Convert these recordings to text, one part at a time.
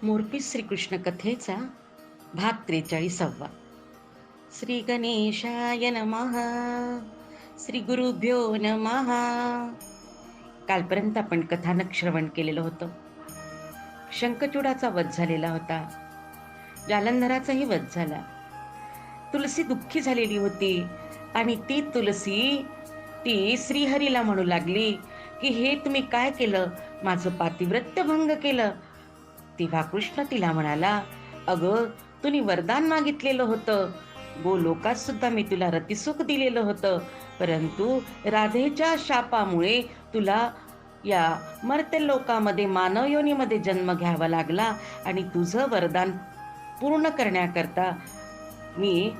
मोरपीस श्रीकृष्ण कथेचा भाग 43. श्री गणेशाय नमः. श्री गुरुभ्यो नमः. कालपर्यंत आपण कथानक श्रवण केलेलं होतं. शंखचूडाचा वध झालेला होता. जालंधराचाही वध झाला. तुलसी दुःखी झालेली होती आणि ती तुलसी श्रीहरीला म्हणू लागली की हे तुम्ही काय केलं, माझं पातिव्रत्य भंग केलं. तेव्हा कृष्ण तिला म्हणाला, अगं तुम्ही वरदान मागितलेलं होतं, गोलोकात सुद्धा मी तुला रतिसुख दिलेलं होतं, परंतु राधेच्या शापामुळे तुला या मर्त्य लोकामध्ये मानव योनीमध्ये जन्म घ्यावा लागला आणि तुझं वरदान पूर्ण करण्याकरता मी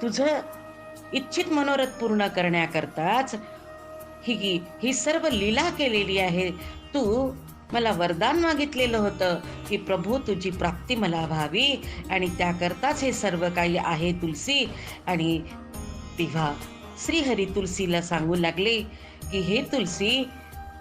तुझं इच्छित मनोरथ पूर्ण करण्याकरताच ही सर्व लीला केलेली आहे. तू मला वरदान मागितलेलं होतं की प्रभू तुझी प्राप्ती मला व्हावी आणि त्याकरताच हे सर्व काही आहे तुलसी. आणि तेव्हा श्रीहरी तुलसीला सांगू लागले की हे तुलसी,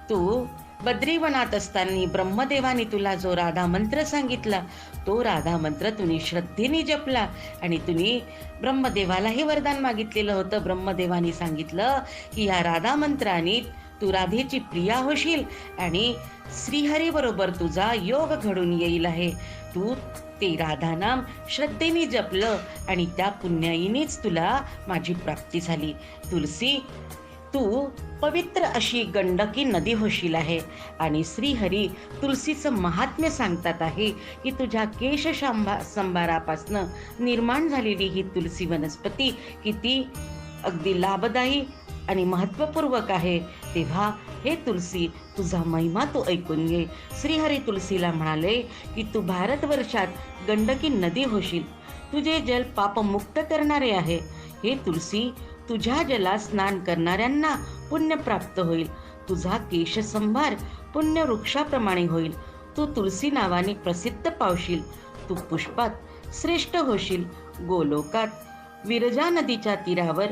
तू बद्रीवनात असताना ब्रह्मदेवानी तुला जो राधा मंत्र सांगितला तो राधा मंत्र तुम्ही श्रद्धेने जपला आणि तुम्ही ब्रह्मदेवालाही वरदान मागितलेलं होतं. ब्रह्मदेवानी सांगितलं की या राधा मंत्राने तू राधेची प्रिया होशील आणि श्रीहरी बरोबर तुझा योग घडून येईल आहे. तू ते राधा नाम श्रद्धेने जपलं आणि त्या पुण्याईनेच तुला माझी प्राप्ती झाली. तुलसी, तू पवित्र अशी गंडकी नदी होशील आहे. आणि श्रीहरी तुलसीचं महात्म्य सांगतात आहे की तुझ्या केश संभारापासनं निर्माण झालेली ही तुलसी वनस्पती किती अगदी लाभदायी आणि महत्त्वपूर्वक आहे. तेव्हा हे तुलसी, तुझा महिमा तू ऐकून घे. श्रीहरी तुलसीला म्हणाले की तू भारतवर्षात गंडकी नदी होशील. तुझे जल पापमुक्त करणारे आहे. हे तुलसी, तुझ्या जलात स्नान करणाऱ्यांना पुण्य प्राप्त होईल. तुझा केशसंभार पुण्य वृक्षाप्रमाणे होईल. तू तुलसी नावाने प्रसिद्ध पावशील. तू पुष्पात श्रेष्ठ होशील. गोलोकात विरजा नदीच्या तीरावर,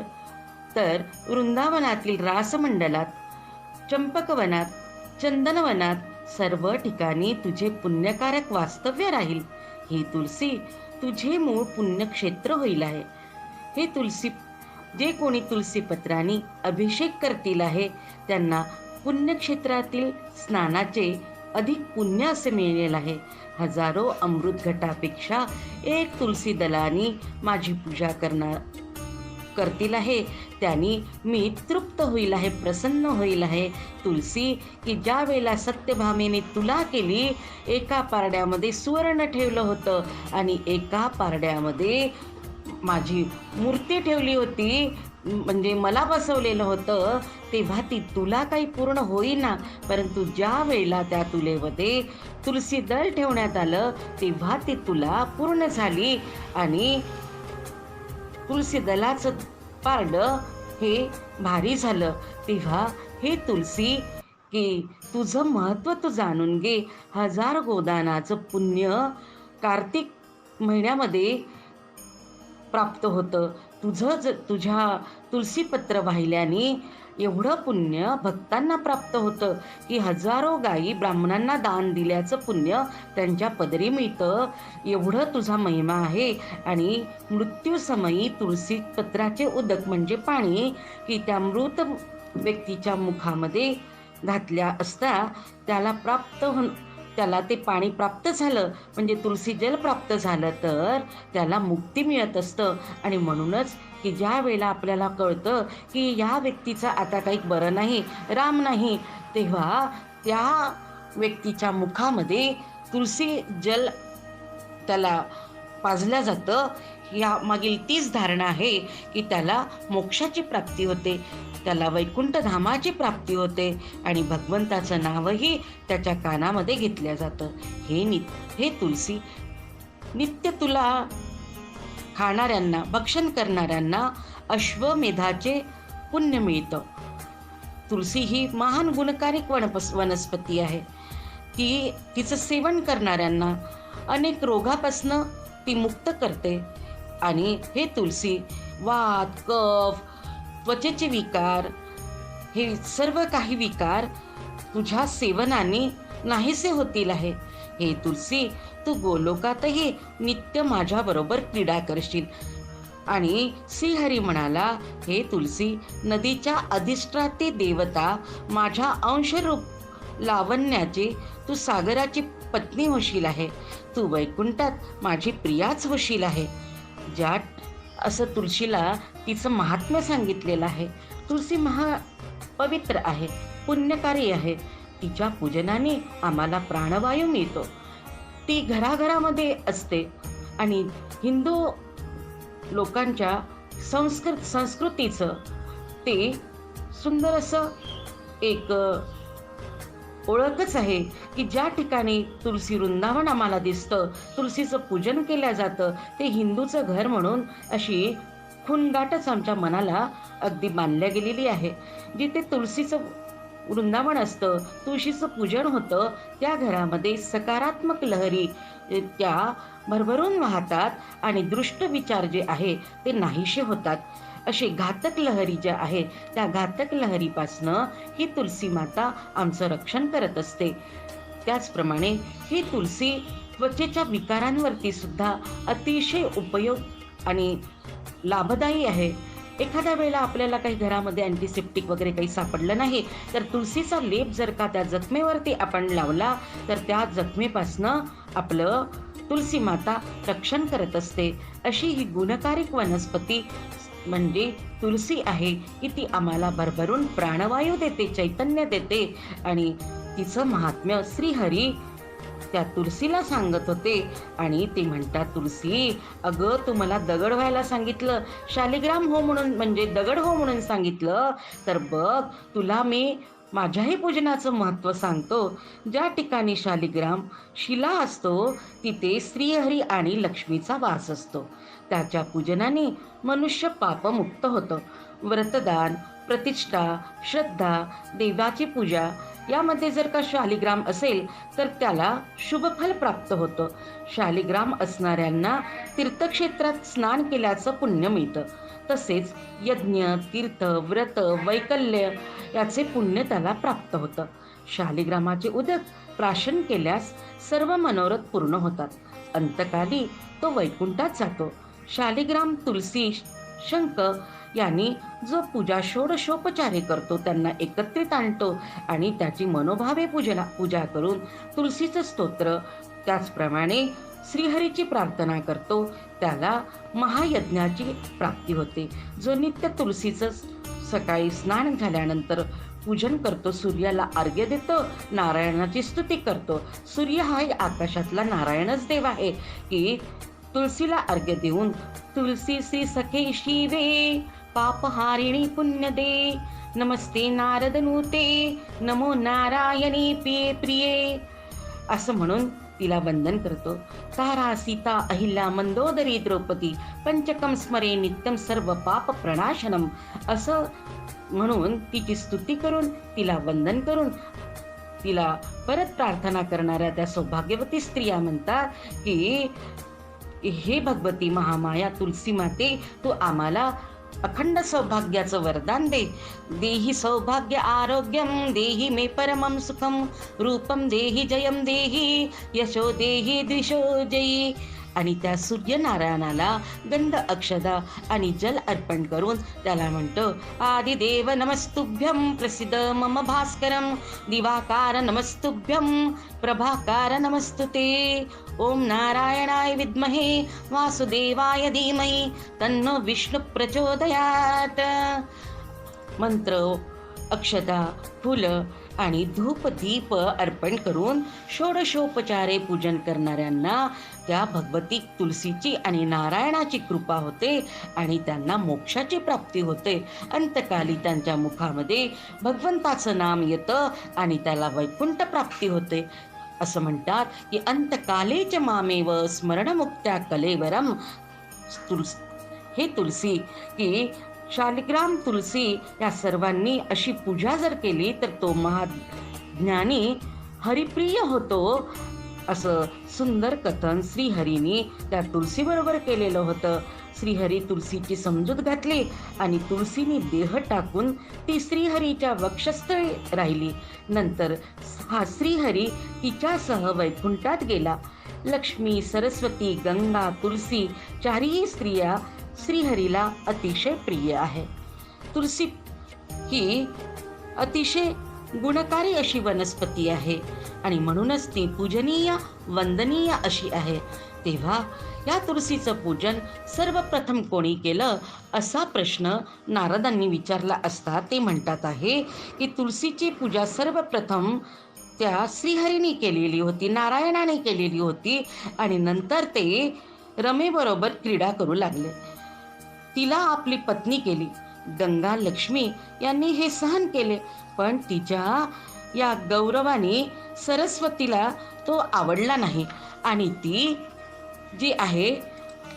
तर वृंदावनातील रासमंडलात, चंपकवनात, चंदनवनात सर्व ठिकाणी तुझे पुण्यकारक वास्तव्य राहील. हे तुलसी, तुझे मूळ पुण्यक्षेत्र होईल आहे. हे तुलसी, जे कोणी तुलसीपत्राने अभिषेक करतील आहे त्यांना पुण्यक्षेत्रातील स्नानाचे अधिक पुण्य असे मिळेल आहे. हजारो अमृत घटापेक्षा एक तुलसी दलानी माझी पूजा करतील आहे त्यांनी मी तृप्त होईल आहे, प्रसन्न होईल आहे. तुलसी, की ज्या वेळेला सत्यभामेने तुला केली, एका पारड्यामध्ये सुवर्ण ठेवलं होतं आणि एका पारड्यामध्ये माझी मूर्ती ठेवली होती, म्हणजे मला बसवलेलं होतं, तेव्हा ती तुला काही पूर्ण होईना. परंतु ज्या वेळेला त्या तुलेमध्ये तुलसी दल ठेवण्यात आलं तेव्हा ती तुला पूर्ण झाली आणि तुलसी दलाचं पारडं हे भारी झालं. तेव्हा हे तुलसी, की तुझं महत्त्व तू जाणून घे. 1000 गोदानाचं पुण्य कार्तिक महिन्यामध्ये प्राप्त होतं. तुझ्या तुलसीपत्र वाहिल्याने एवढं पुण्य भक्तांना प्राप्त होतं की हजारो गायी ब्राह्मणांना दान दिल्याचं पुण्य त्यांच्या पदरी मिळतं. एवढं तुझा महिमा आहे. आणि मृत्यूसमयी तुलसीपत्राचे उदक म्हणजे पाणी की त्या मृत व्यक्तीच्या मुखामध्ये घातल्या असता त्याला ते पाणी प्राप्त झालं, म्हणजे तुलसी जल प्राप्त झालं तर त्याला मुक्ती मिळत असतं. आणि म्हणूनच की ज्या वेळेला आपल्याला कळतं की या व्यक्तीचं आता काही बरं नाही, राम नाही, तेव्हा त्या व्यक्तीच्या मुखामध्ये तुलसी जल त्याला पाजलं जातं. या मागील तीच धारणा आहे की त्याला मोक्षाची प्राप्ती होते, त्याला वैकुंठ धामाची प्राप्ती होते आणि भगवंताचं नावही त्याच्या कानामध्ये घेतलं जातं. हे तुलसी, नित्य तुला खाणाऱ्यांना, भक्षण करणाऱ्यांना अश्वमेधाचे पुण्य मिळतं. तुलसी ही महान गुणकारिक वनस्पती आहे. तिचं सेवन करणाऱ्यांना अनेक रोगापासनं ती मुक्त करते. आणि हे तुलसी, वात, कफ, त्वचेचे विकार, हे सर्व काही विकार तुझ्या सेवनाने नाहीसे होतील आहे. हे तुलसी, तू गोलोकातही नित्य माझ्याबरोबर क्रीडा करशील. आणि श्रीहरी म्हणाला, हे तुलसी, नदीच्या अधिष्ठात्री देवता, माझ्या अंशरूप लावण्याची तू सागराची पत्नी होशील आहे. तू वैकुंठात माझी प्रियाच होशील आहे. ज्या असं तुळशीला तिचं महात्म्य सांगितलेलं आहे. तुळशी पवित्र आहे, पुण्यकारी आहे. तिच्या पूजनाने आम्हाला प्राणवायू मिळतो. ती घराघरामध्ये असते आणि हिंदू लोकांच्या संस्कृतीचं ते सुंदर असं एक ओळखच आहे की ज्या ठिकाणी तुलसी वृंदावन आम्हाला दिसतं, तुलसीचं पूजन केलं जातं, ते हिंदूचं घर म्हणून अशी खुणगाटच आमच्या मनाला अगदी बांधल्या गेलेली आहे. जिथे तुलसीचं वृंदावन असतं, तुळशीचं पूजन होतं, त्या घरामध्ये सकारात्मक लहरी त्या भरभरून वाहतात आणि दृष्ट विचार जे आहे ते नाहीसे होतात. असे घातक लहरी ज्या आहेत, त्या घातक लहरीपासनं ही तुलसी माता आमचं रक्षण करत असते. त्याचप्रमाणे ही तुलसी त्वचेच्या विकारांवरती सुद्धा अतिशय उपयोग आणि लाभदायी आहे. एखाद्या वेळेला आपल्याला काही घरामध्ये अँटिसेप्टिक वगैरे काही सापडलं नाही, तर तुलसीचा लेप जर का त्या जखमेवरती आपण लावला, तर त्या जखमेपासनं आपलं तुलसी माता रक्षण करत असते. अशी ही गुणकारिक वनस्पती म्हणजे तुलसी आहे की ती आम्हाला भरभरून प्राणवायू देते, चैतन्य देते. आणि तिचं महात्म्य श्रीहरी त्या तुलसीला सांगत होते आणि ते म्हणतात, तुलसी, अगं तू मला दगड व्हायला सांगितलं, शालिग्राम हो म्हणून म्हणजे दगड हो म्हणून सांगितलं, तर बघ तुला मी माझ्याही पूजनाचं महत्त्व सांगतो. ज्या ठिकाणी शालिग्राम शिला असतो तिथे श्रीहरी आणि लक्ष्मीचा वास असतो. त्याच्या पूजनाने मनुष्य पापमुक्त होतं. व्रतदान, प्रतिष्ठा, श्रद्धा, देवाची पूजा यामध्ये जर का शालिग्राम असेल तर त्याला शुभफल प्राप्त होतं. शालिग्राम असणाऱ्यांना तीर्थक्षेत्रात स्नान केल्याचं पुण्य मिळतं. तसेच यज्ञ, तीर्थ, व्रत, वैकल्य याचे पुण्य त्याला प्राप्त होतं. शालिग्रामाचे उदक प्राशन केल्यास सर्व मनोरथ पूर्ण होतात. अंतकाली तो वैकुंठात जातो. शालिग्राम, तुलसी, शंख यांनी जो पूजा षोडशोपचारे करतो त्यांना एकत्रित आणतो आणि त्याची मनोभावे पूजा करून तुलसीचं स्तोत्र, त्याचप्रमाणे श्रीहरीची प्रार्थना करतो, त्याला महायज्ञाची प्राप्ती होते. जो नित्य तुलसीचं सकाळी स्नान झाल्यानंतर पूजन करतो, सूर्याला अर्घ्य देतो, नारायणाची स्तुती करतो. सूर्य हा आकाशातला नारायणच देव आहे की तुलसीला अर्घ्य देऊन, तुलसी श्री सखे शिवे पापहारिणी पुण्य दे, नमस्ते नारदनूते, नमो नारायणी प्रिये असं म्हणून तिला वंदन करतो. तारा, सीता, अहिल्या, मंदोदरी, द्रौपदी, पंचकम स्मरे नित्यम सर्व पाप प्रणाशनम असं म्हणून तिची स्तुती करून, तिला वंदन करून, तिला परत प्रार्थना करणाऱ्या त्या सौभाग्यवती स्त्रिया म्हणतात की हे भगवती महामाया तुलसी माते, तू आम्हाला अखंड सौभाग्याचं वरदान दे. देही सौभाग्य आरोग्यम, देही मे परमं सुखम, रूपम देही जयम देही, यशो देही द्विषो जयी. आणि त्या सूर्यनारायणाला गंध, अक्षदा आणि जल अर्पण करून त्याला म्हणतो, आदिदेव नमस्तुभ्यं प्रसिद्ध मम भास्करम, दिवाकार नमस्तुभ्यं प्रभाकार नमस्तुते. ओम नारायणाय विद्महे वासुदेवाय धीमहि तन्नो विष्णु प्रचोदयात. मंत्र, अक्षता, फुलं आणि धूप दीप अर्पण करून षोडशोपचारे पूजन करणाऱ्यांना त्या भगवती तुलसीची आणि नारायणाची कृपा होते आणि त्यांना मोक्षाची प्राप्ती होते. अंतकाली त्यांच्या मुखामध्ये भगवंताचं नाम येतं आणि त्याला वैकुंठ प्राप्ती होते. असं म्हणतात की अंतकालेच मामेव स्मरणमुक्त्या कलेवरम. हे तुलसी की शालिग्राम, तुलसी या सर्वांनी अशी पूजा जर केली तर तो महाज्ञानी हरिप्रिय होतो. असं सुंदर कथन श्रीहरीने त्या तुलसीबरोबर केलेलं होतं. श्रीहरी तुलसीची समजूत घातली आणि तुलसीने देह टाकून ती श्रीहरीच्या वक्षस्थळी राहिली. नंतर हा श्रीहरी तिच्यासह वैकुंठात गेला. लक्ष्मी, सरस्वती, गंगा, तुलसी चारही स्त्रिया श्रीहरीला अतिशय प्रिय आहे. तुलसी ही अतिशय गुणकारी अशी वनस्पती आहे आणि म्हणूनच ती पूजनीय, वंदनीय अशी आहे. तेव्हा या तुलसीचं पूजन सर्वप्रथम कोणी केलं असा प्रश्न नारदांनी विचारला असता ते म्हणतात आहे की तुलसीची पूजा सर्वप्रथम त्या श्रीहरीने केलेली होती, नारायणाने केलेली होती आणि नंतर ते रमेबरोबर क्रीडा करू लागले. तिला आपली पत्नी केली. गंगा, लक्ष्मी यांनी हे सहन केले, पण तिच्या या गौरवाने सरस्वतीला तो आवडला नाही आणि ती जी आहे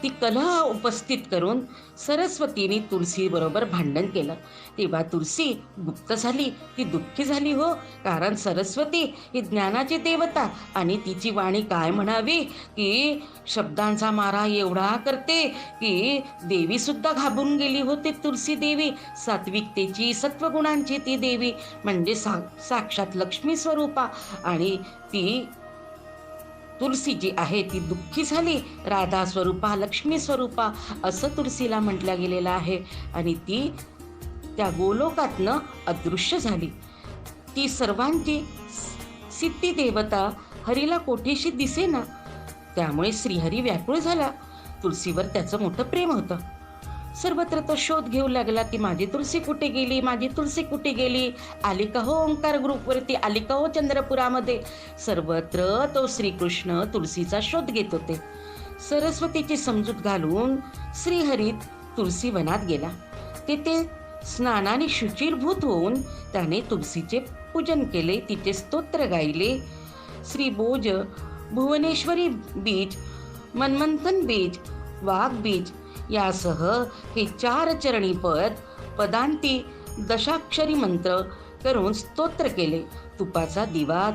ती कलह उपस्थित करून सरस्वतीने तुलसीबरोबर भांडण केलं. तेव्हा तुलसी गुप्त झाली, ती दुःखी झाली हो, कारण सरस्वती ही ज्ञानाची देवता आणि तिची वाणी काय म्हणावी की शब्दांचा मारा एवढा करते की देवी सुद्धा घाबरून गेली होती. तुलसी देवी सात्विकतेची, सत्वगुणांची ती देवी म्हणजे साक्षात लक्ष्मी स्वरूपा आणि ती तुलसी जी आहे ती दुःखी झाली. राधा स्वरूपा, लक्ष्मी स्वरूपा असं तुलसीला म्हटलं गेलेलं आहे आणि ती त्या गोलोकातनं अदृश्य झाली. ती सर्वांची सिद्धी देवता हरीला कोठेशी दिसेना. त्यामुळे श्रीहरी व्याकुळ झाला. तुलसीवर त्याचं मोठं प्रेम होतं. सर्वत्र तो शोध घेऊ लागला की माझी तुलसी कुठे गेली, माझी तुलसी कुठे गेली, आली का हो ओंकार ग्रुपवरती, आली का हो चंद्रपुरामध्ये. सर्वत्र तो श्रीकृष्ण तुलसीचा शोध घेत होते. सरस्वतीची समजूत घालून श्रीहरी तुलसी वनात गेला. तेथे स्नानाने शुचिरभूत होऊन त्याने तुलसीचे पूजन केले, तिचे स्तोत्र गायले. श्रीबोज, भुवनेश्वरी बीज, मन्मंथन बीज, वाघ बीज यासह हे 4 चरणी पदांती दशाक्षरी मंत्र करून स्तोत्र केले. तुपाचा दिवा,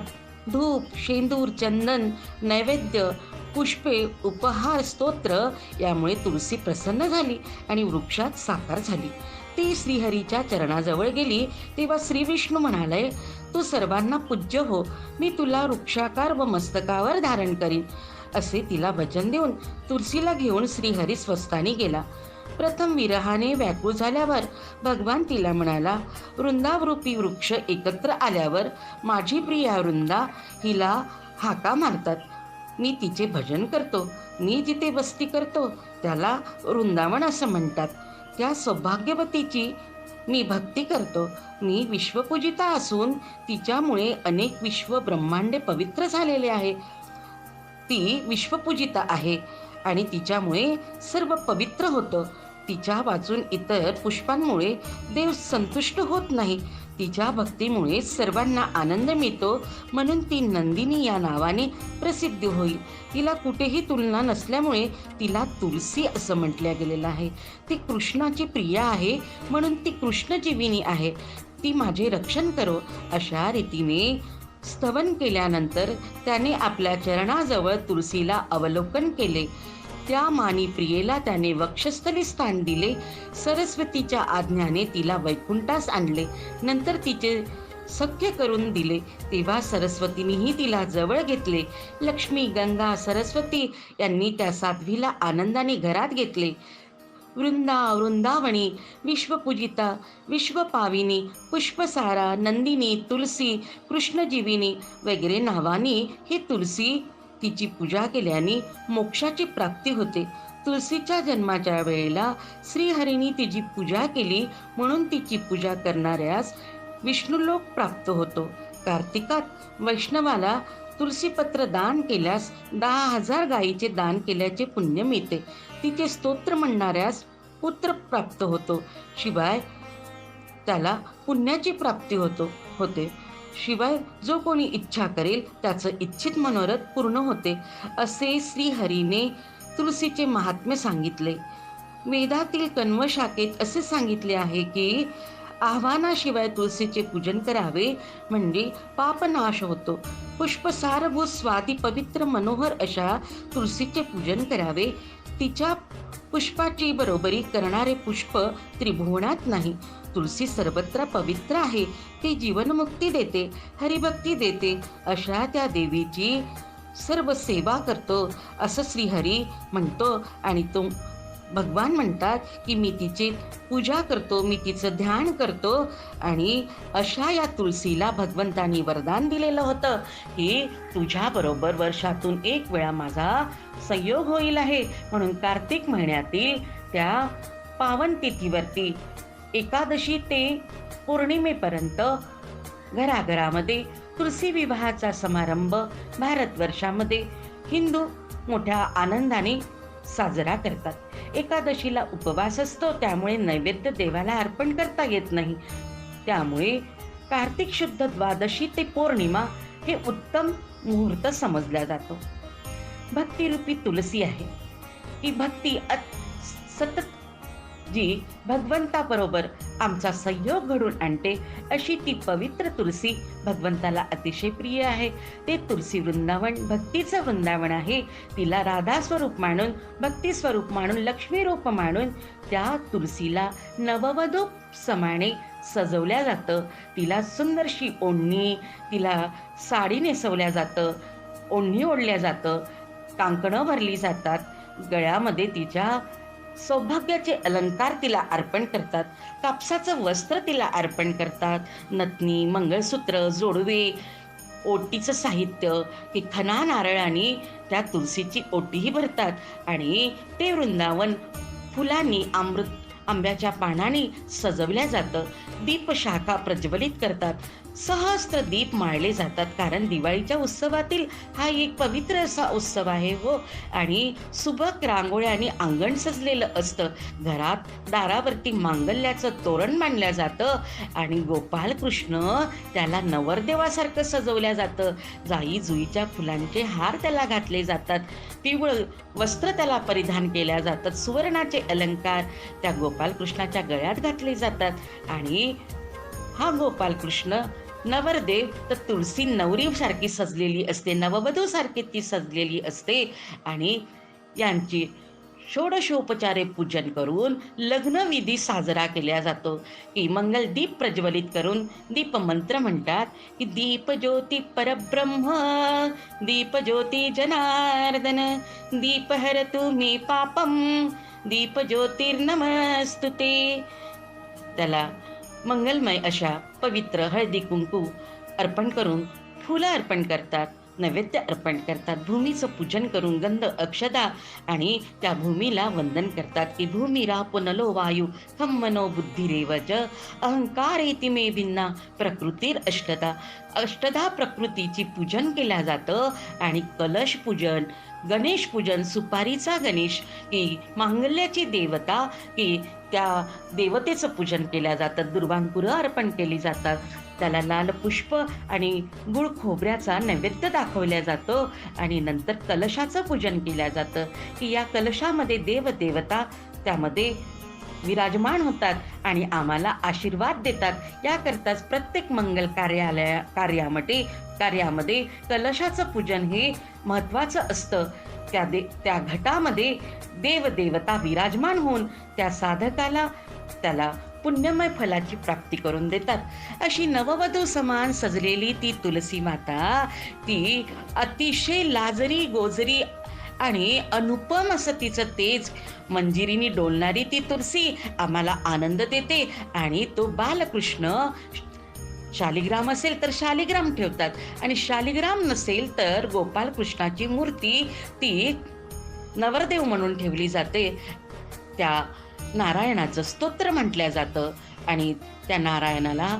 धूप, शेंदूर, चंदन, नैवेद्य, पुष्पे, उपहार, स्तोत्र यामुळे तुलसी प्रसन्न झाली आणि वृक्षात साकार झाली. ती श्रीहरीच्या चरणाजवळ गेली तेव्हा श्री विष्णू म्हणाले, तू सर्वांना पूज्य हो, मी तुला वृक्षाकार व मस्तकावर धारण करीन असे तिला वचन देऊन तुलसीला घेऊन श्रीहरी स्वस्थानी गेला. प्रथम विरहाने व्याकुळ झाल्यावर भगवान तिला म्हणाला, वृंदावरूपी वृक्ष एकत्र आल्यावर माझी प्रिया वृंदा हिला हाका मारतात. मी तिचे भजन करतो. मी जिथे वस्ती करतो त्याला वृंदावन असं म्हणतात. त्या सौभाग्यवतीची मी भक्ती करतो. मी विश्वपूजिता असून तिच्यामुळे अनेक विश्व ब्रह्मांडे पवित्र झालेले आहे. ती विश्वपूजिता आहे आणि तिच्यामुळे सर्व पवित्र होतं. तिच्या वाचून इतर पुष्पांमुळे देव संतुष्ट होत नाही. तिच्या भक्तीमुळे सर्वांना आनंद मिळतो, म्हणून ती नंदिनी या नावाने प्रसिद्ध होईल. तिला कुठेही तुलना नसल्यामुळे तिला तुलसी असं म्हटलं गेलेलं आहे. ती कृष्णाची प्रिया आहे, म्हणून ती कृष्णजीविनी आहे. ती माझे रक्षण करो अशा रीतीने स्तवन केल्यानंतर त्याने आपल्या चरणाजवळ तुलसीला अवलोकन केले. त्या मानी प्रियेला त्याने वक्षस्थली स्थान दिले. सरस्वतीच्या आज्ञाने तिला वैकुंठास आणले. नंतर तिचे सख्य करून दिले. तेव्हा सरस्वतीनेही तिला जवळ घेतले. लक्ष्मी, गंगा, सरस्वती यांनी त्या साध्वीला आनंदाने घरात घेतले. वृंदावनी, विश्वपूजिता, विश्वपाविनी, पुष्पसारा, नंदिनी, तुलसी, कृष्णजीविनी वगैरे नावांनी ही तुलसी तिची पूजा केल्याने मोक्षाची प्राप्ती होते. तुलसीच्या जन्माच्या वेळेला श्रीहरीने तिची पूजा केली, म्हणून तिची पूजा करणाऱ्यास विष्णुलोक प्राप्त होतो. कार्तिकात वैष्णवाला तुलसीपत्र दान केल्यास 10,000 गायीचे दान केल्याचे पुण्य मिळते. तिचे स्तोत्र म्हणणाऱ्यास पुत्र प्राप्त होतो. शिवाय त्याला पुण्याची प्राप्ती होते. शिवाय जो कोणी इच्छा करेल त्याचं इच्छित मनोरथ पूर्ण होते. असे श्रीहरीने तुलसीचे महात्म्य सांगितले. वेदातील कण्व शाखेत असे सांगितले आहे की आव्हानाशिवाय तुळशीचे पूजन करावे म्हणजे पापनाश होतो. पुष्प सारभूत स्वादी पवित्र मनोहर अशा तुळशीचे पूजन करावे. तिच्या पुष्पाची बरोबरी करणारे पुष्प त्रिभुवनात नाही. तुळशी सर्वत्र पवित्र आहे. ती जीवनमुक्ती देते, हरिभक्ती देते. अशा त्या देवीची सर्व सेवा करतो असं श्रीहरी म्हणतो. आणि तो भगवान म्हणतात की मी तिची पूजा करतो, मी तिचं ध्यान करतो. आणि अशा या तुळशीला भगवंतांनी वरदान दिलेलं होतं की तुझ्याबरोबर वर्षातून एक वेळा माझा संयोग होईल आहे. म्हणून कार्तिक महिन्यातील त्या पावन तिथीवरती एकादशी ते पौर्णिमेपर्यंत घराघरामध्ये तुळशी विवाहाचा समारंभ भारतवर्षामध्ये हिंदू मोठ्या आनंदाने साजरा करतात. एकादशीला उपवास असतो, त्यामुळे नैवेद्य देवाला अर्पण करता येत नाही. त्यामुळे कार्तिक शुद्ध द्वादशी ते पौर्णिमा हे उत्तम मुहूर्त समजला जातो. भक्तिरूपी तुलसी आहे. ही भक्ती सतत जी भगवंताबरोबर आमचा संयोग घडून आणते, अशी ती पवित्र तुलसी भगवंताला अतिशय प्रिय आहे. ते तुलसी वृंदावन भक्तीचं वृंदावन आहे. तिला राधा स्वरूप मानून, भक्ती स्वरूप मानून, लक्ष्मी रूप मानून त्या तुलसीला नववधू समाने सजवल्या जातं. तिला सुंदरशी ओढणी, तिला साडी नेसवल्या जातं, ओढणी ओढल्या जातं, कांकणं भरली जातात. गळ्यामध्ये तिच्या सौभाग्याचे अलंकार तिला अर्पण करतात. कापसाचं वस्त्र तिला अर्पण करतात. नथनी, मंगळसूत्र, जोडवे, ओटीचं साहित्य, की खना नारळाने त्या तुळशीची ओटीही भरतात. आणि ते वृंदावन फुलांनी, आंब्याच्या पानांनी सजवल्या जातं. दीपशाखा प्रज्वलित करतात. सहस्त्र दीप माळले जातात. कारण दिवाळीच्या उत्सवातील हा एक पवित्र असा उत्सव आहे हो. आणि सुबक रांगोळ्याने अंगण सजलेलं असतं. घरात दारावरती मांगल्याचं तोरण मांडलं जातं. आणि गोपाल कृष्ण त्याला नवरदेवासारखं सजवल्या जातं. जाई जुईच्या फुलांचे हार त्याला घातले जातात. पिवळं वस्त्र त्याला परिधान केल्या जातात. सुवर्णाचे अलंकार त्या गोपालकृष्णाच्या गळ्यात घातले जातात. आणि हा गोपालकृष्ण नवरदेव तर तुळशी नवरीसारखी सजलेली असते, नववधूसारखी ती सजलेली असते. आणि यांची षोडशोपचारे पूजन करून लग्नविधी साजरा केला जातो. की मंगल दीप प्रज्वलित करून दीपमंत्र म्हणतात की दीप ज्योती परब्रह्म, दीप ज्योती जनार्दन, दीप हरतु मे पापम, दीप ज्योतिर्नमस्तुते. त्याला मंगलमय अशा पवित्र हळदी कुंकू अर्पण करून फुलं अर्पण करतात, नैवेद्य अर्पण करतात. भूमीचं पूजन करून गंध अक्षदा आणि त्या भूमीला वंदन करतात. की भूमी राप नलो वायू खम मनो बुद्धिरेवच अहंकारेति मे भिन्ना प्रकृतीर अष्टदा. अष्टदा प्रकृतीची पूजन केलं जातं. आणि कलश पूजन, गणेश पूजन, सुपारीचा गणेश, की मांगल्याची देवता, की त्या देवतेचं पूजन केलं जातं. दुर्वांकुरं अर्पण केली जातात. त्याला लाल पुष्प आणि गुळ खोबऱ्याचा नैवेद्य दाखवल्या जातो. आणि नंतर कलशाचं पूजन केलं जातं. की या कलशामध्ये देवदेवता त्यामध्ये विराजमान होतात आणि आम्हाला आशीर्वाद देतात. याकरताच प्रत्येक मंगल कार्यामध्ये कलशाचं पूजन हे महत्त्वाचं असतं. त्या घटामध्ये देवदेवता विराजमान होऊन त्या साधकाला त्याला पुण्यमय फलाची प्राप्ती करून देतात. अशी नववधू समान सजलेली ती तुलसी माता, ती अतिशय लाजरी गोजरी आणि अनुपम असं तिचं तेज, मंजिरीने डोलणारी ती तुलसी आम्हाला आनंद देते. आणि तो बालकृष्ण शालिग्राम असेल तर शालिग्राम ठेवतात, आणि शालिग्राम नसेल तर गोपालकृष्णाची मूर्ती ती नवरदेव म्हणून ठेवली जाते. त्या नारायणाचं स्तोत्र म्हटलं जातं. आणि त्या नारायणाला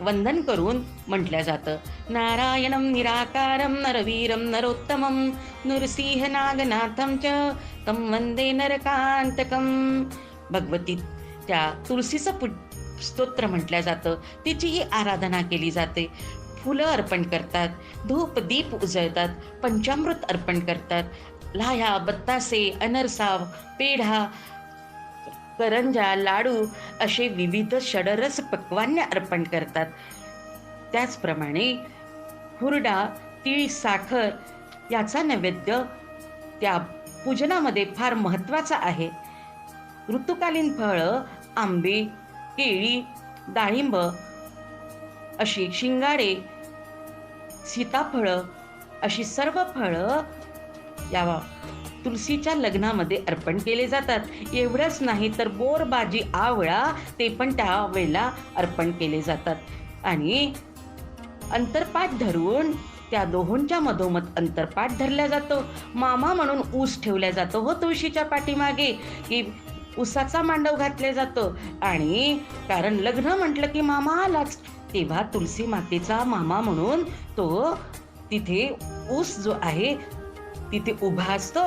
वंदन करून म्हटलं जातं नारायणं निराकारं नरवीरं नरोत्तमं नृसिंह नागनाथं च तं वंदे नरकांतकं. भगवती त्या तुळशीचं स्तोत्र म्हटलं जातं. तिचीही आराधना केली जाते. फुलं अर्पण करतात, धूप दीप उजळतात, पंचामृत अर्पण करतात. लाह्या, बत्तासे, अनरसा, पेढा, करंजा, लाडू असे विविध षडरस पक्वान्य अर्पण करतात. त्याचप्रमाणे हुरडा, तीळ, साखर याचा नैवेद्य त्या पूजनामध्ये फार महत्त्वाचा आहे. ऋतुकालीन फळं, आंबे, केळी, डाळिंब अशी शिंगाडे, सीताफळं अशी सर्व फळं या तुलसीच्या लग्नामध्ये अर्पण केले जातात. एवढंच नाही तर बोर, भाजी, आवळा ते पण त्या वेळेला अर्पण केले जातात. आणि अंतरपाट धरून त्या दोहोंच्या मधोमध अंतरपाट धरला जातो. मामा म्हणून ऊस ठेवला जातो हो तुळशीच्या पाठीमागे, की ऊसाचा मांडव घातला जातो. आणि कारण लग्न म्हटलं की मामा आलाच, तेव्हा तुलसी मातेचा मामा म्हणून तो तिथे ऊस जो आहे तिथे उभा असतो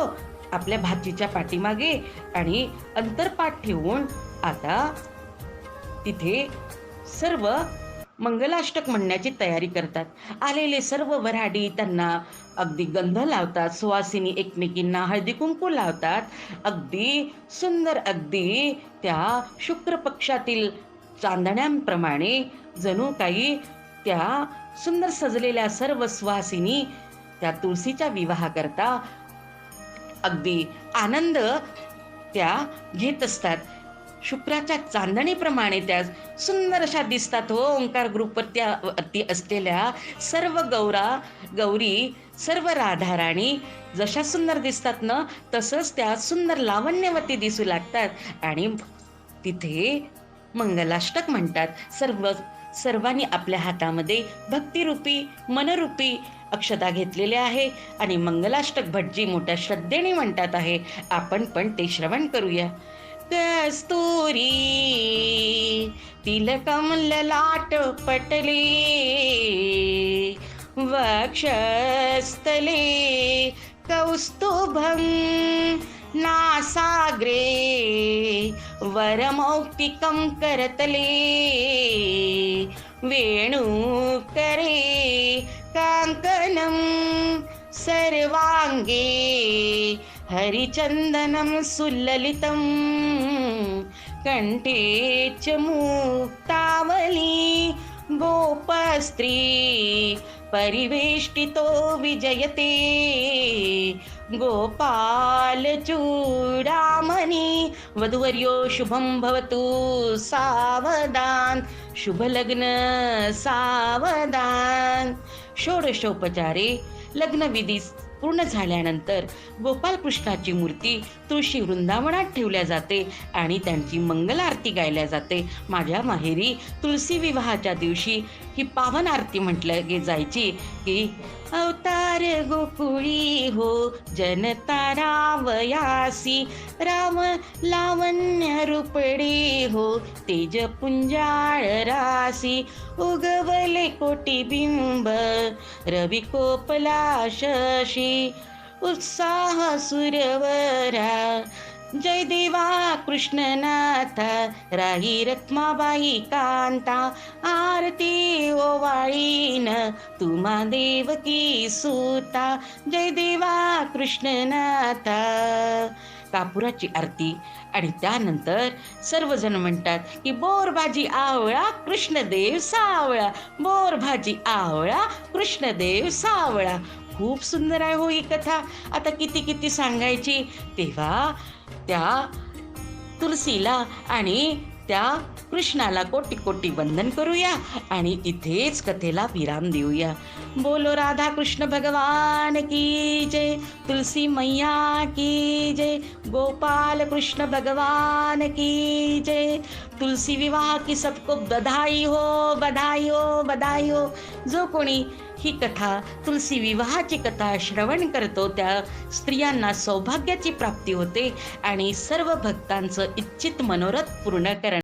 आपल्या भाचीच्या पाठीमागे आणि अंतरपाट ठेवून आता तिथे सर्व मंगलाष्टक म्हणण्याची तयारी करतात. आलेले सर्व वऱ्हाडी त्यांना अगदी गंध लावतात, सुवासिनी एकमेकींना हळदी कुंकू लावतात. अगदी सुंदर, अगदी त्या शुक्र पक्षातील चांदण्यांप्रमाणे जणू काही त्या सुंदर सजलेल्या सर्व सुवासिनी त्या तुळशीच्या विवाहाकरता अगदी आनंद त्या घेत असतात. शुक्राच्या चांदणीप्रमाणे त्या सुंदर अशा दिसतात हो. ओंकार ग्रुपवरती असलेल्या सर्व गौरी, सर्व राधाराणी जशा सुंदर दिसतात ना, तसंच त्या सुंदर लावण्यवती दिसू लागतात. आणि तिथे मंगलाष्टक म्हणतात. सर्वांनी आपल्या हातामध्ये भक्तिरूपी, मनरूपी अक्षता घेतलेल्या आहे आणि मंगलाष्टक भटजी मोठ्या श्रद्धेने म्हणतात आहे. आपण पण ते श्रवण करूया. कस्तुरी तिलकम ललाट पटले, वक्षस्थले कौस्तुभं, नासाग्रे वरमौक्तिकं करतले, वेणुकरे काङ्कणं, सर्वाङ्गे हरिचन्दनं सुललितं, कण्ठे च मुक्तावली, गोपस्त्री परिवेष्टितो विजयते, गोपालचूडामणि, वधूवर्यो शुभं भवतु सावधान, शुभलग्न सावधान. षोडशोपचारे लग्नविधी पूर्ण झाल्यानंतर गोपालकृष्णाची मूर्ती तुळशी वृंदावनात ठेवल्या जाते आणि त्यांची मंगल आरती गायल्या जाते. माझ्या माहेरी तुलसी विवाहाच्या दिवशी ही पावन आरती म्हटलं जायची की अवतार गोकुळी हो जनता रावयासी, राम लावण्य रूपडे हो तेज पुंजाळ रासी, उगवले कोटी बिंब रवी कोपला शशी, उत्साह सुरवरा जय देवा कृष्णनाथा, राही रत्माबाई कांता, आरती ओवाळीन तुम्हा देवकी सूता, जय देवा कृष्णनाथा. कापुराची आरती आणि त्यानंतर सर्वजण म्हणतात की बोर भाजी आवळा कृष्णदेव सावळा, बोर भाजी आवळा कृष्णदेव सावळा. खूप सुंदर आहे हो ही कथा. आता किती सांगायची. तेव्हा त्या तुलसीला आणि त्या कृष्णाला कोटी कोटी वंदन करूया आणि इथेच कथेला विराम देऊया. बोलो राधा कृष्ण भगवान की जय, तुलसी मैया की जय, गोपाल कृष्ण भगवान की जय. तुलसी विवाह की सबको बधाई हो, बधाई हो, बधाई हो. जो कोणी ही कथा, तुलसी विवाहाची कथा श्रवण करतो त्या स्त्रियांना सौभाग्याची प्राप्ती होते आणि सर्व भक्तांचं इच्छित मनोरथ पूर्ण करणे